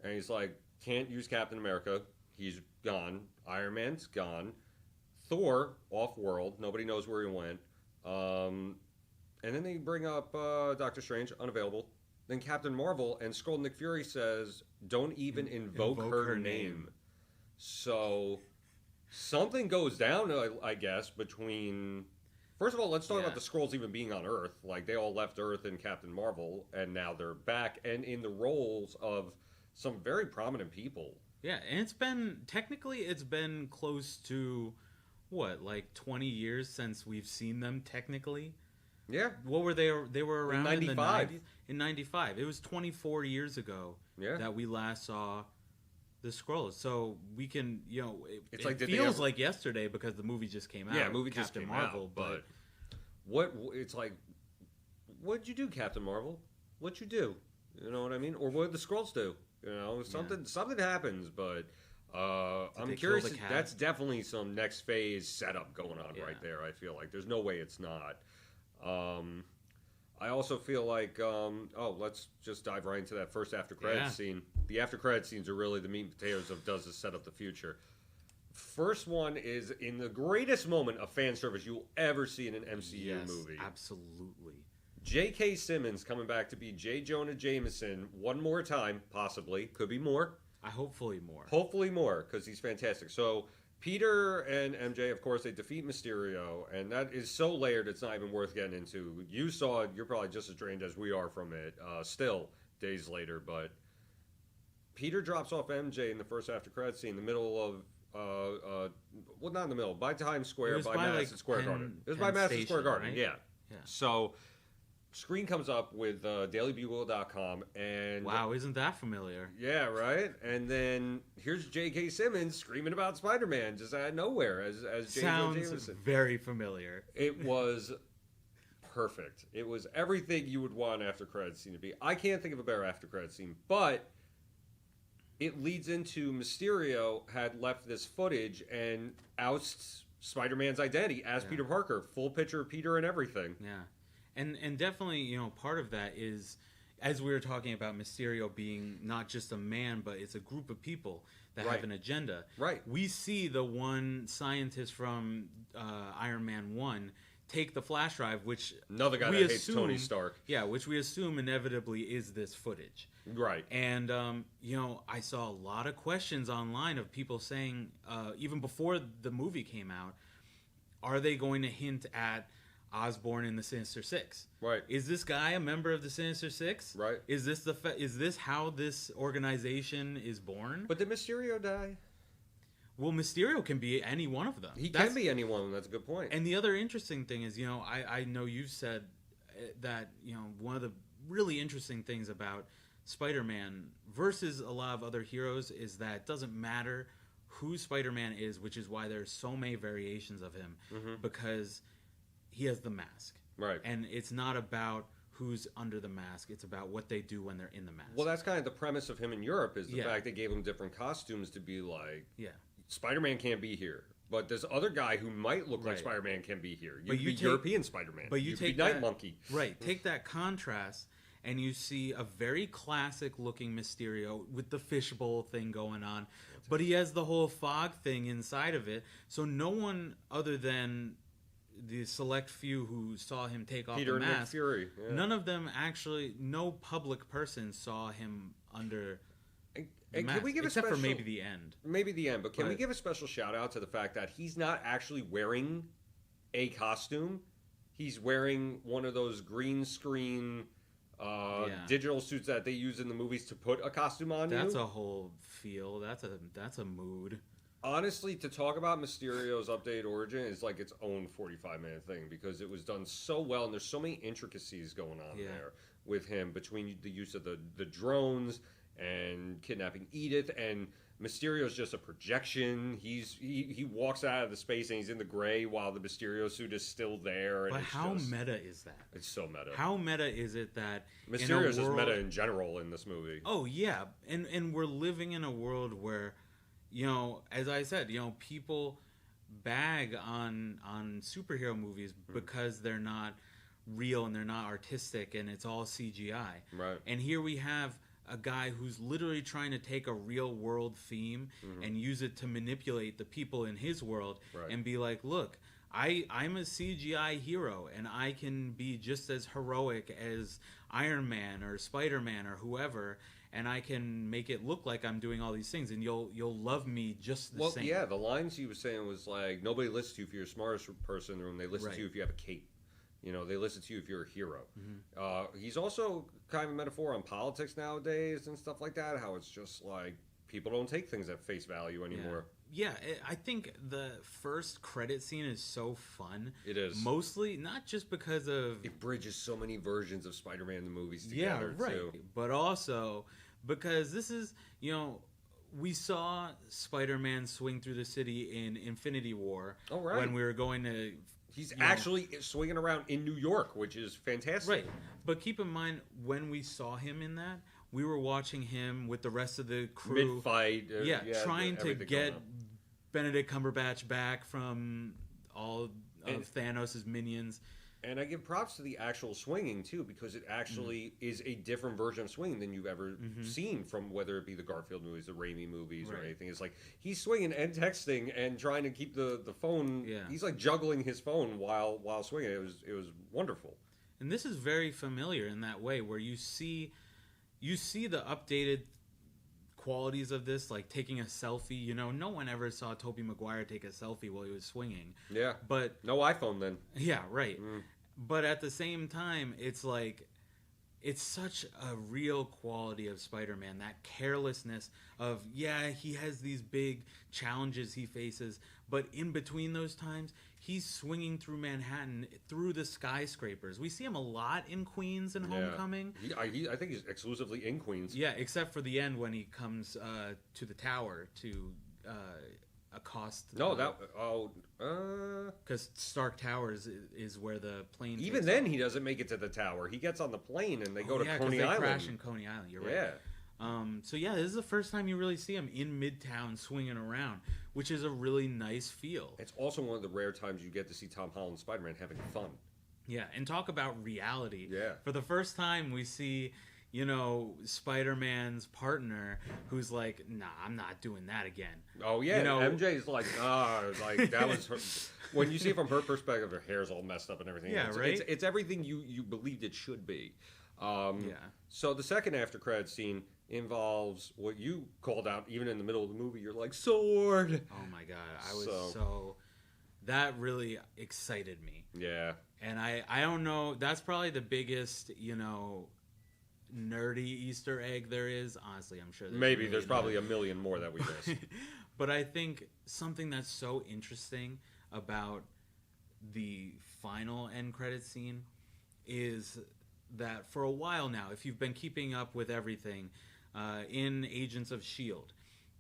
Speaker 1: And he's like, can't use Captain America. He's gone. Iron Man's gone. Thor, off-world. Nobody knows where he went. And then they bring up Doctor Strange, unavailable. Then Captain Marvel, and Skrull Nick Fury says, don't even invoke her name. So something goes down, I guess, between... First of all, let's talk about the Skrulls even being on Earth. Like, they all left Earth in Captain Marvel, and now they're back, and in the roles of some very prominent people. Yeah,
Speaker 2: and it's been close to, like 20 years since we've seen them, technically?
Speaker 1: Yeah.
Speaker 2: What were they? They were around in the
Speaker 1: 95.
Speaker 2: 90s? In 95. It was 24 years ago that we last saw the Skrulls. So we can, it feels like yesterday because the movie just came out.
Speaker 1: Yeah, movie
Speaker 2: Captain
Speaker 1: just came
Speaker 2: Marvel,
Speaker 1: out. But it's like, what'd you do, Captain Marvel? What'd you do? You know what I mean? Or what did the Skrulls do? Something happens, but I'm curious. That's definitely some next phase setup going on right there. I feel like there's no way it's not. I also feel like, let's just dive right into that first after credits scene. The after credits scenes are really the meat and potatoes of does this set up the future. First one is in the greatest moment of fan service you'll ever see in an MCU movie.
Speaker 2: Absolutely.
Speaker 1: J.K. Simmons coming back to be J. Jonah Jameson one more time, possibly. Could be more.
Speaker 2: Hopefully more.
Speaker 1: Hopefully more, because he's fantastic. So Peter and MJ, of course, they defeat Mysterio, and that is so layered it's not even worth getting into. You saw it, you're probably just as drained as we are from it, still, days later, but Peter drops off MJ in the first after credits scene in the middle of, not in the middle, by Times Square, by Madison Square Garden. It was by Madison Square Garden, right? Yeah. So screen comes up with dailybugle.com, and
Speaker 2: wow, isn't that familiar?
Speaker 1: Yeah, right. And then here's J.K. Simmons screaming about Spider-Man just out of nowhere as J. Jonah Jameson.
Speaker 2: Sounds very familiar.
Speaker 1: It was perfect. It was everything you would want an after credits scene to be. I can't think of a better after credits scene, but it leads into Mysterio had left this footage and ousts Spider-Man's identity as Peter Parker, full picture of Peter and everything.
Speaker 2: Yeah. And definitely, part of that is, as we were talking about Mysterio being not just a man, but it's a group of people that have an agenda.
Speaker 1: Right.
Speaker 2: We see the one scientist from Iron Man 1 take the flash drive, which
Speaker 1: another guy that hates Tony Stark.
Speaker 2: Yeah, which we assume inevitably is this footage.
Speaker 1: Right.
Speaker 2: And, I saw a lot of questions online of people saying, even before the movie came out, are they going to hint at Osborn in the Sinister Six?
Speaker 1: Right.
Speaker 2: Is this guy a member of the Sinister Six?
Speaker 1: Right.
Speaker 2: Is this how this organization is born?
Speaker 1: But did Mysterio die?
Speaker 2: Well, Mysterio can be any one of them.
Speaker 1: He can be any one of them. That's a good point.
Speaker 2: And the other interesting thing is, I know you've said that, one of the really interesting things about Spider-Man versus a lot of other heroes is that it doesn't matter who Spider-Man is, which is why there's so many variations of him, because he has the mask.
Speaker 1: Right.
Speaker 2: And it's not about who's under the mask. It's about what they do when they're in the mask.
Speaker 1: Well, that's kind of the premise of him in Europe is the fact they gave him different costumes to be like, Spider-Man can't be here. But this other guy who might look like Spider-Man can be here. You could be European Spider-Man.
Speaker 2: But you
Speaker 1: take Night Monkey.
Speaker 2: Right. Take that contrast, and you see a very classic-looking Mysterio with the fishbowl thing going on. But he has the whole fog thing inside of it. So no one other than the select few who saw him take off
Speaker 1: Peter
Speaker 2: the mask,
Speaker 1: and Nick Fury. Yeah.
Speaker 2: None of them actually, no public person saw him under
Speaker 1: And can we give
Speaker 2: except for maybe the end?
Speaker 1: Maybe the end, but can we give a special shout out to the fact that he's not actually wearing a costume? He's wearing one of those green screen digital suits that they use in the movies to put a costume on.
Speaker 2: That's a whole feel. That's a mood.
Speaker 1: Honestly, to talk about Mysterio's updated origin is like its own 45-minute thing because it was done so well, and there's so many intricacies going on there with him between the use of the drones and kidnapping Edith, and Mysterio's just a projection. He walks out of the space and he's in the gray while the Mysterio suit is still there. And
Speaker 2: but how meta is that?
Speaker 1: It's so meta.
Speaker 2: How meta is it that
Speaker 1: Mysterio's just meta in general in this movie?
Speaker 2: Oh yeah, and we're living in a world where, as I said, people bag on superhero movies because they're not real and they're not artistic and it's all CGI.
Speaker 1: Right.
Speaker 2: And here we have a guy who's literally trying to take a real world theme and use it to manipulate the people in his world and be like, look, I'm a CGI hero and I can be just as heroic as Iron Man or Spider-Man or whoever, and I can make it look like I'm doing all these things, and you'll love me just the same. Well,
Speaker 1: yeah, the lines he was saying was like, nobody listens to you if you're the smartest person in the room. They listen to you if you have a cape. They listen to you if you're a hero. He's also kind of a metaphor on politics nowadays and stuff like that, how it's just like people don't take things at face value anymore.
Speaker 2: Yeah, I think the first credit scene is so fun.
Speaker 1: It is.
Speaker 2: Mostly, not just because of...
Speaker 1: It bridges so many versions of Spider-Man in the movies together, too.
Speaker 2: But also because this is, we saw Spider-Man swing through the city in Infinity War when we were going to...
Speaker 1: He's actually swinging around in New York, which is fantastic.
Speaker 2: Right. But keep in mind, when we saw him in that, we were watching him with the rest of the crew.
Speaker 1: Mid-fight.
Speaker 2: Trying to get Benedict Cumberbatch back from all of Thanos' minions.
Speaker 1: And I give props to the actual swinging, too, because it actually is a different version of swinging than you've ever seen from whether it be the Garfield movies, the Raimi movies, or anything. It's like he's swinging and texting and trying to keep the phone. Yeah. He's like juggling his phone while swinging. It was wonderful.
Speaker 2: And this is very familiar in that way where you see the updated qualities of this, like taking a selfie. No one ever saw Tobey Maguire take a selfie while he was swinging.
Speaker 1: Yeah.
Speaker 2: But
Speaker 1: no iPhone then.
Speaker 2: Yeah, right. But at the same time, it's like it's such a real quality of Spider-Man, that carelessness of, he has these big challenges he faces, but in between those times, he's swinging through Manhattan, through the skyscrapers. We see him a lot in Queens and Homecoming.
Speaker 1: I think he's exclusively in Queens.
Speaker 2: Yeah, except for the end when he comes to the tower to accost... because Stark Towers is where the plane...
Speaker 1: Even then, he doesn't make it to the tower. He gets on the plane and they go to Coney Island.
Speaker 2: They crash in Coney Island. You're right. So this is the first time you really see him in Midtown swinging around, which is a really nice feel.
Speaker 1: It's also one of the rare times you get to see Tom Holland Spider-Man having fun.
Speaker 2: Yeah, and talk about reality.
Speaker 1: Yeah.
Speaker 2: For the first time, we see... Spider-Man's partner who's like, nah, I'm not doing that again.
Speaker 1: Oh, yeah. MJ's like, that was her. When you see it from her perspective, her hair's all messed up and everything.
Speaker 2: Yeah, right?
Speaker 1: It's everything you believed it should be. So the second after credits scene involves what you called out, even in the middle of the movie, you're like, sword!
Speaker 2: Oh, my God. That really excited me.
Speaker 1: Yeah.
Speaker 2: And I don't know, that's probably the biggest, nerdy Easter egg there is. Honestly, I'm sure
Speaker 1: there's probably a million more that we missed.
Speaker 2: But I think something that's so interesting about the final end credits scene is that for a while now, if you've been keeping up with everything in Agents of S.H.I.E.L.D.,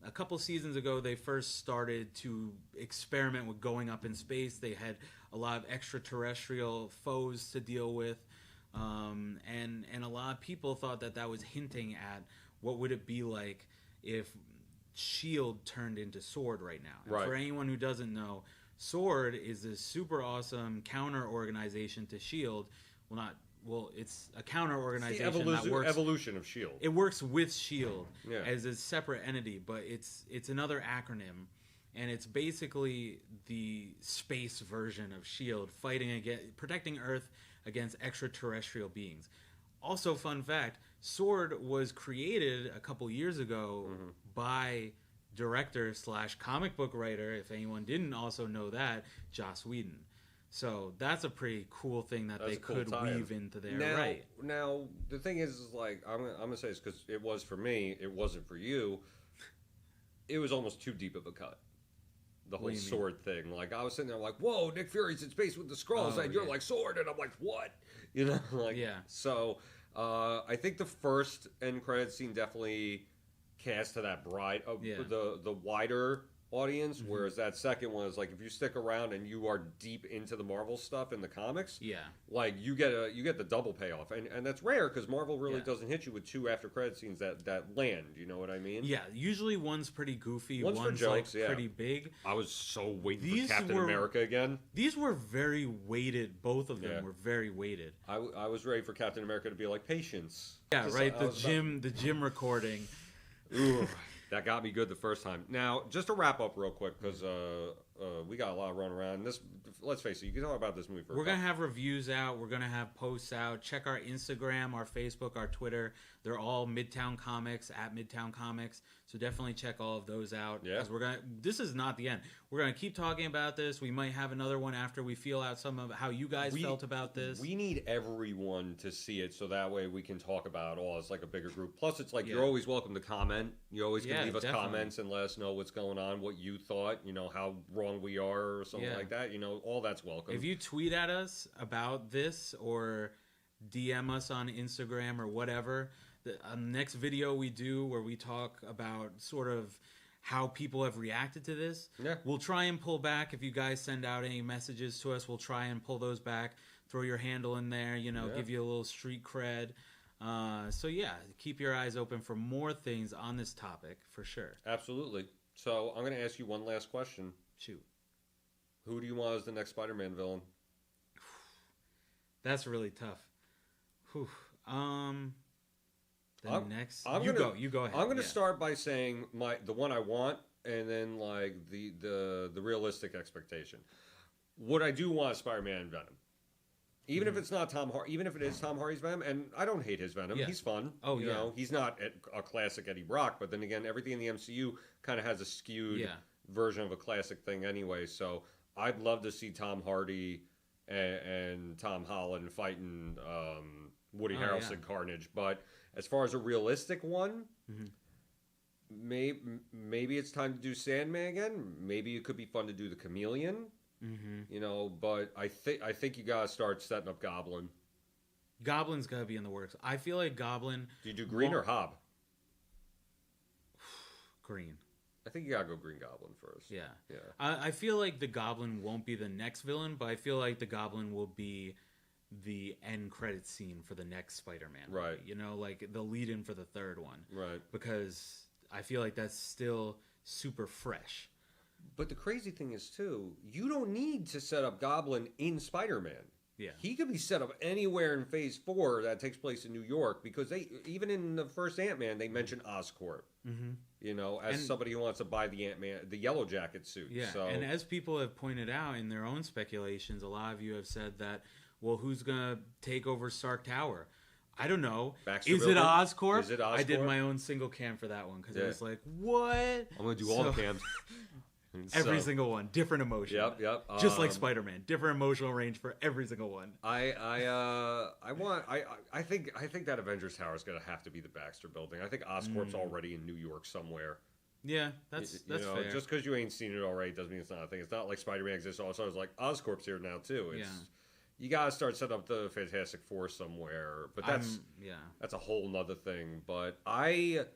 Speaker 2: a couple seasons ago, they first started to experiment with going up in space. They had a lot of extraterrestrial foes to deal with. And a lot of people thought that was hinting at what would it be like if S.H.I.E.L.D. turned into SWORD right now. And for anyone who doesn't know, SWORD is this super awesome counter organization to S.H.I.E.L.D. It's a counter organization that works...
Speaker 1: evolution of S.H.I.E.L.D.
Speaker 2: It works with S.H.I.E.L.D. As a separate entity, but it's another acronym. And it's basically the space version of S.H.I.E.L.D. protecting Earth against extraterrestrial beings. Also, fun fact, Sword was created a couple years ago by director / comic book writer, if anyone didn't also know that, Joss Whedon. So that's a pretty cool thing that they could weave into there, right?
Speaker 1: Now, the thing is like, I'm gonna say this because it was for me, it wasn't for you. It was almost too deep of a cut. The whole Sword thing. Like, I was sitting there like, whoa, Nick Fury's in space with the Skrulls, and you're like, Sword, and I'm like, what? You know, like, So, I think the first end credits scene definitely cast to that the wider audience, whereas that second one is like, if you stick around and you are deep into the Marvel stuff in the comics, like you get the double payoff, and that's rare because Marvel really doesn't hit you with 2 after credit scenes that land. You know what I mean?
Speaker 2: Yeah, usually one's pretty goofy, one's for jokes, like pretty big.
Speaker 1: I was so waiting for Captain America again.
Speaker 2: These were very weighted. Both of them were very weighted.
Speaker 1: I was ready for Captain America to be like, patience.
Speaker 2: Yeah, right. The gym recording.
Speaker 1: Ooh, that got me good the first time. Now, just to wrap up real quick, because we got a lot of run around. Let's face it, you can talk about this movie for
Speaker 2: We're going to have reviews out. We're going to have posts out. Check our Instagram, our Facebook, our Twitter. They're all Midtown Comics, at Midtown Comics. So definitely check all of those out. Yeah. This is not the end. We're going to keep talking about this. We might have another one after we feel out some of how you guys felt about this.
Speaker 1: We need everyone to see it so that way we can talk about it all as like a bigger group. Plus, it's like you're always welcome to comment. You always can leave us comments and let us know what's going on, what you thought, how wrong we are or something like that. All that's welcome.
Speaker 2: If you tweet at us about this or DM us on Instagram or whatever, the next video we do where we talk about sort of how people have reacted to this, we'll try and pull back. If you guys send out any messages to us, we'll try and pull those back, throw your handle in there, give you a little street cred. So keep your eyes open for more things on this topic for sure.
Speaker 1: Absolutely. So I'm going to ask you one last question.
Speaker 2: Shoot.
Speaker 1: Who do you want as the next Spider-Man villain?
Speaker 2: That's really tough. Whew. You go ahead.
Speaker 1: I'm going to start by saying the one I want, and then like the realistic expectation. What I do want is Spider-Man and Venom. Even if it's not Tom Hardy, even if it is Tom Hardy's Venom, and I don't hate his Venom, he's fun.
Speaker 2: Oh,
Speaker 1: you know, he's not a classic Eddie Brock, but then again, everything in the MCU kind of has a skewed version of a classic thing anyway. So I'd love to see Tom Hardy and Tom Holland fighting Woody Harrelson Carnage. But as far as a realistic one, maybe it's time to do Sandman again. Maybe it could be fun to do the Chameleon. But I think you gotta start setting up Goblin.
Speaker 2: Goblin's gotta be in the works. I feel like Goblin.
Speaker 1: Do you do Green or Hob?
Speaker 2: Green.
Speaker 1: I think you gotta go Green Goblin first.
Speaker 2: Yeah. I feel like the Goblin won't be the next villain, but I feel like the Goblin will be the end credit scene for the next Spider-Man movie.
Speaker 1: Right.
Speaker 2: Like the lead-in for the third one.
Speaker 1: Right.
Speaker 2: Because I feel like that's still super fresh.
Speaker 1: But the crazy thing is, too, you don't need to set up Goblin in Spider-Man.
Speaker 2: Yeah.
Speaker 1: He could be set up anywhere in Phase 4 that takes place in New York, because even in the first Ant-Man, they mention Oscorp. As somebody who wants to buy the Ant-Man, the Yellow Jacket suit.
Speaker 2: Yeah, and as people have pointed out in their own speculations, a lot of you have said that, well, who's going to take over Stark Tower? I don't know. Is it Oscorp? I did my own single cam for that one, because it was like, what?
Speaker 1: I'm going to do all the cams.
Speaker 2: Every single one, different emotion.
Speaker 1: Yep.
Speaker 2: Just like Spider-Man, different emotional range for every single one.
Speaker 1: I think that Avengers Tower is going to have to be the Baxter Building. I think Oscorp's already in New York somewhere.
Speaker 2: Yeah, that's fair.
Speaker 1: Just because you ain't seen it already doesn't mean it's not a thing. It's not like Spider-Man exists also. It's like Oscorp's here now too. You got to start setting up the Fantastic Four somewhere. But that's a whole nother thing. But I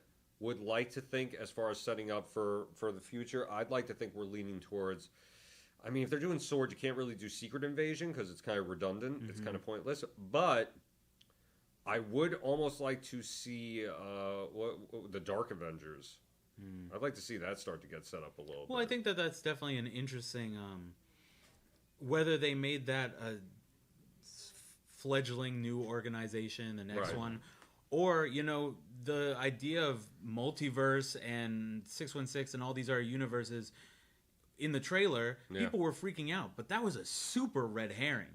Speaker 1: would like to think, as far as setting up for the future, I'd like to think we're leaning towards, I mean, if they're doing Sword, you can't really do Secret Invasion because it's kind of redundant. It's kind of pointless. But I would almost like to see the Dark Avengers. I'd like to see that start to get set up a little bit.
Speaker 2: Well, I think that's definitely an interesting, whether they made that a fledgling new organization, the next one, or, the idea of multiverse and 616 and all these other universes in the trailer, people were freaking out, but that was a super red herring.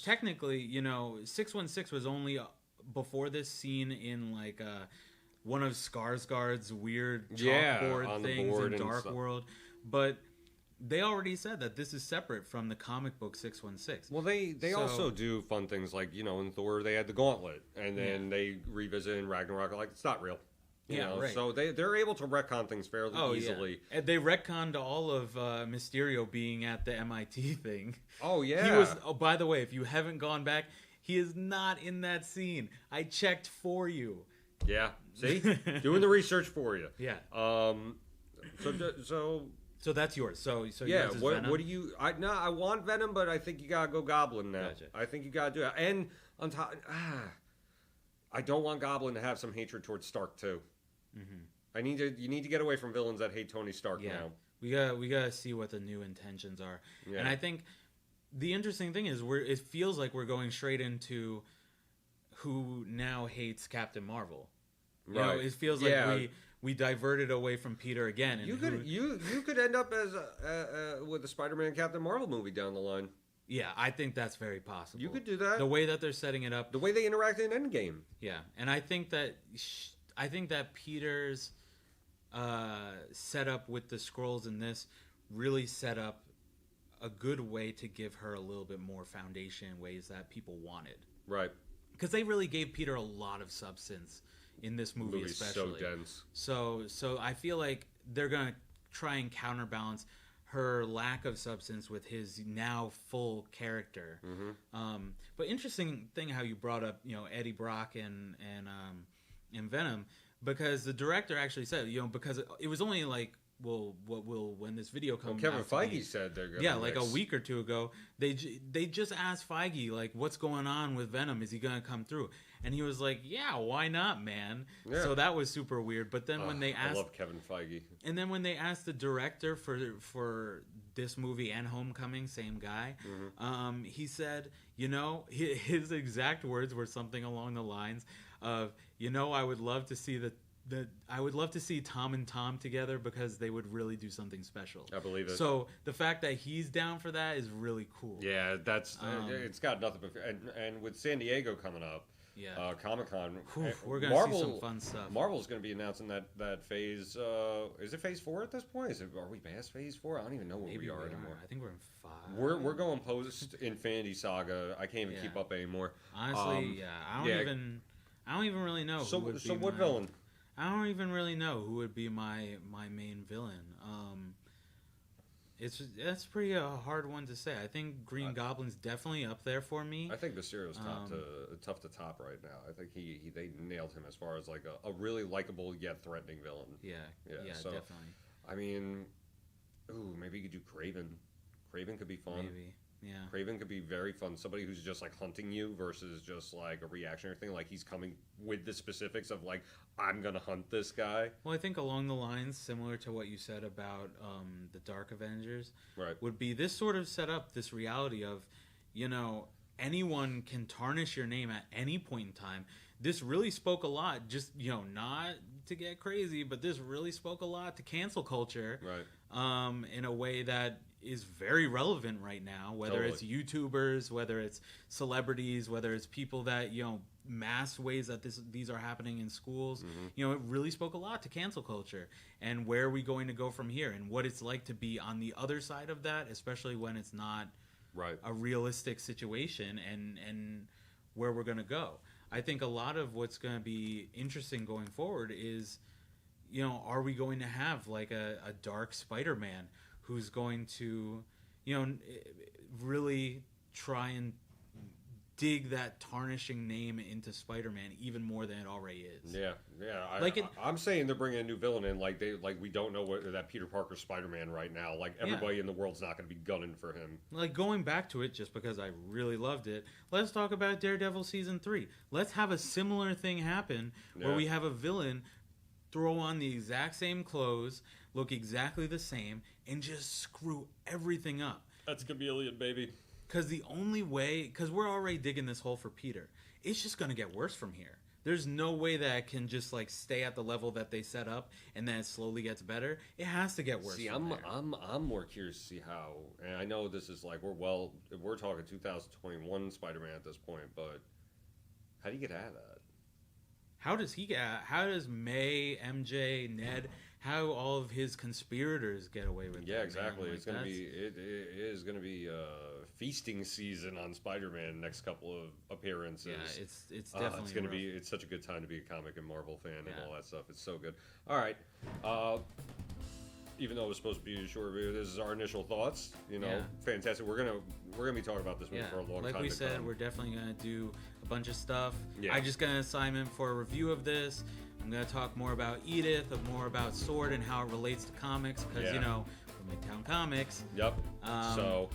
Speaker 2: Technically, 616 was only before this scene in like one of Skarsgård's weird
Speaker 1: on
Speaker 2: chalkboard
Speaker 1: the
Speaker 2: things
Speaker 1: board
Speaker 2: in
Speaker 1: and
Speaker 2: Dark
Speaker 1: stuff.
Speaker 2: World, but they already said that this is separate from the comic book 616.
Speaker 1: Well, they
Speaker 2: So-
Speaker 1: also do fun things like, in Thor they had the gauntlet, and then they revisit in Ragnarok like it's not real. You know?
Speaker 2: right.
Speaker 1: So they're able to retcon things fairly easily.
Speaker 2: Yeah. And they retconned all of Mysterio being at the MIT thing.
Speaker 1: Oh yeah.
Speaker 2: He was. Oh, by the way, if you haven't gone back, he is not in that scene. I checked for you.
Speaker 1: Yeah. See, doing the research for you.
Speaker 2: Yeah.
Speaker 1: So
Speaker 2: that's yours. So
Speaker 1: yeah.
Speaker 2: yours is
Speaker 1: What
Speaker 2: Venom?
Speaker 1: do you? I want Venom, but I think you gotta go Goblin now.
Speaker 2: Gotcha.
Speaker 1: I think you gotta do it. And on top, I don't want Goblin to have some hatred towards Stark too.
Speaker 2: Mm-hmm.
Speaker 1: You need to get away from villains that hate Tony Stark now.
Speaker 2: We gotta see what the new intentions are.
Speaker 1: Yeah.
Speaker 2: And I think the interesting thing is it feels like we're going straight into who now hates Captain Marvel. You know, it feels like we diverted away from Peter again. And
Speaker 1: you could end up as with the Spider-Man Captain Marvel movie down the line.
Speaker 2: Yeah, I think that's very possible.
Speaker 1: You could do that.
Speaker 2: The way that they're setting it up.
Speaker 1: The way they interacted in Endgame.
Speaker 2: Yeah, and I think that Peter's setup with the scrolls in this really set up a good way to give her a little bit more foundation in ways that people wanted.
Speaker 1: Right.
Speaker 2: Because they really gave Peter a lot of substance in this movie, especially.
Speaker 1: So dense.
Speaker 2: So I feel like they're gonna try and counterbalance her lack of substance with his now full character.
Speaker 1: Mm-hmm.
Speaker 2: But interesting thing how you brought up, Eddie Brock and Venom, because the director actually said, because it was only like, when this video comes
Speaker 1: Kevin
Speaker 2: out,
Speaker 1: Feige said they're gonna
Speaker 2: like a week or two ago, they just asked Feige, like, what's going on with Venom? Is he gonna come through? And he was like, yeah, why not, man? Yeah. So that was super weird. But then when they asked,
Speaker 1: I love Kevin Feige.
Speaker 2: And then when they asked the director for this movie and Homecoming, same guy, he said, his exact words were something along the lines of, I would love to see I would love to see Tom and Tom together because they would really do something special.
Speaker 1: I believe it.
Speaker 2: So the fact that he's down for that is really cool.
Speaker 1: Yeah, that's it's got nothing but and with San Diego coming up, Comic-Con,
Speaker 2: we're gonna see some fun stuff.
Speaker 1: Marvel's gonna be announcing that phase. Is it phase 4 at this point? Are we past phase 4? I don't even know where we are anymore.
Speaker 2: I think we're in 5.
Speaker 1: We're going post Infinity Saga. I can't even keep up anymore.
Speaker 2: Honestly, I don't even really know.
Speaker 1: So what villain?
Speaker 2: I don't even really know who would be my main villain. That's pretty hard one to say. I think Green Goblin's definitely up there for me.
Speaker 1: I think Mysterio's tough to top right now. I think they nailed him as far as like a really likable yet threatening villain.
Speaker 2: Yeah,
Speaker 1: so,
Speaker 2: definitely.
Speaker 1: I mean, maybe you could do Kraven. Kraven could be fun.
Speaker 2: Maybe. Yeah.
Speaker 1: Kraven could be very fun. Somebody who's just like hunting you versus just like a reactionary thing. Like he's coming with the specifics of like, I'm going to hunt this guy.
Speaker 2: Well, I think along the lines, similar to what you said about the Dark Avengers,
Speaker 1: right,
Speaker 2: would be this sort of set up, this reality of, anyone can tarnish your name at any point in time. This really spoke a lot, just, not to get crazy, but this really spoke a lot to cancel culture.
Speaker 1: Right.
Speaker 2: In a way that is very relevant right now, whether it's YouTubers, whether it's celebrities, whether it's people that, mass ways that these are happening in schools.
Speaker 1: Mm-hmm.
Speaker 2: It really spoke a lot to cancel culture and where are we going to go from here and what it's like to be on the other side of that, especially when it's not a realistic situation and where we're going to go. I think a lot of what's going to be interesting going forward is, are we going to have like a dark Spider-Man who's going to, really try and dig that tarnishing name into Spider-Man even more than it already is.
Speaker 1: Yeah. I'm saying they're bringing a new villain in. Like we don't know whether that Peter Parker's Spider-Man right now. Like everybody in the world's not going to be gunning for him.
Speaker 2: Like going back to it, just because I really loved it. Let's talk about Daredevil season 3. Let's have a similar thing happen where we have a villain throw on the exact same clothes, look exactly the same, and just screw everything up.
Speaker 1: That's chameleon, baby.
Speaker 2: Because the only way, because we're already digging this hole for Peter, it's just going to get worse from here. There's no way that it can just like stay at the level that they set up and then it slowly gets better. It has to get worse.
Speaker 1: See, I'm more curious to see how. And I know this is like we're talking 2021 Spider-Man at this point, but how do you get out of that?
Speaker 2: how does he get? How does May, MJ, Ned? How all of his conspirators get away with?
Speaker 1: Yeah,
Speaker 2: that,
Speaker 1: exactly.
Speaker 2: Like,
Speaker 1: It's gonna be. It is gonna be feasting season on Spider-Man. Next couple of appearances.
Speaker 2: Yeah, it's definitely.
Speaker 1: It's gonna
Speaker 2: rough.
Speaker 1: be. It's such a good time to be a comic and Marvel fan and all that stuff. It's so good. All right. Even though it was supposed to be a short review, this is our initial thoughts. Fantastic. We're gonna be talking about this movie for a long time.
Speaker 2: Like we said, we're definitely gonna do a bunch of stuff.
Speaker 1: Yeah.
Speaker 2: I just got an assignment for a review of this. I'm gonna talk more about Edith, more about Sword and how it relates to comics, because we're Midtown Comics.
Speaker 1: Yep. So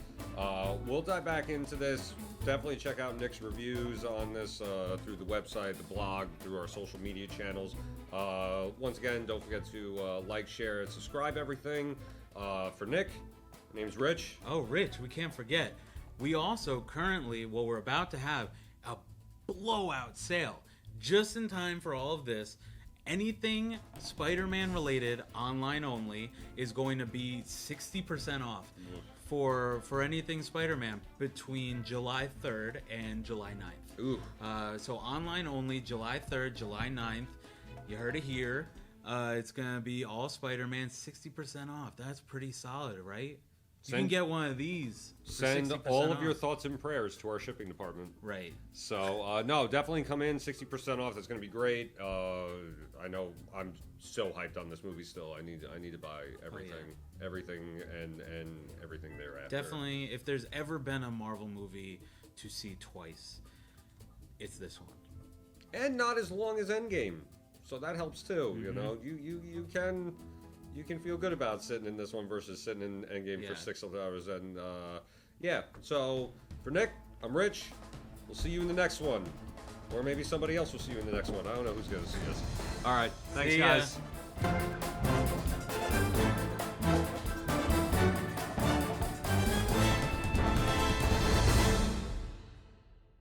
Speaker 1: we'll dive back into this. Definitely check out Nick's reviews on this through the website, the blog, through our social media channels. Once again, don't forget to like, share, and subscribe. Everything for Nick. My name's Rich.
Speaker 2: Oh, Rich, we can't forget. We also currently, we're about to have a blowout sale just in time for all of this. Anything Spider-Man related, online only, is going to be 60% off for anything Spider-Man between July 3rd and July 9th.
Speaker 1: Ooh.
Speaker 2: So online only, July 3rd, July 9th. You heard it here. It's going to be all Spider-Man, 60% off. That's pretty solid, right? You can get one of these.
Speaker 1: Send all of your thoughts and prayers to our shipping department.
Speaker 2: Right.
Speaker 1: So, no, definitely come in. 60% off. That's going to be great. I know I'm so hyped on this movie still. I need to buy everything. Everything and everything thereafter.
Speaker 2: Definitely, if there's ever been a Marvel movie to see twice, it's this one.
Speaker 1: And not as long as Endgame. So that helps too.
Speaker 2: Mm-hmm.
Speaker 1: You know, you can feel good about sitting in this one versus sitting in Endgame for 6 hours. And so for Nick, I'm Rich. We'll see you in the next one. Or maybe somebody else will see you in the next one. I don't know who's going to see us. All right. Thanks, guys.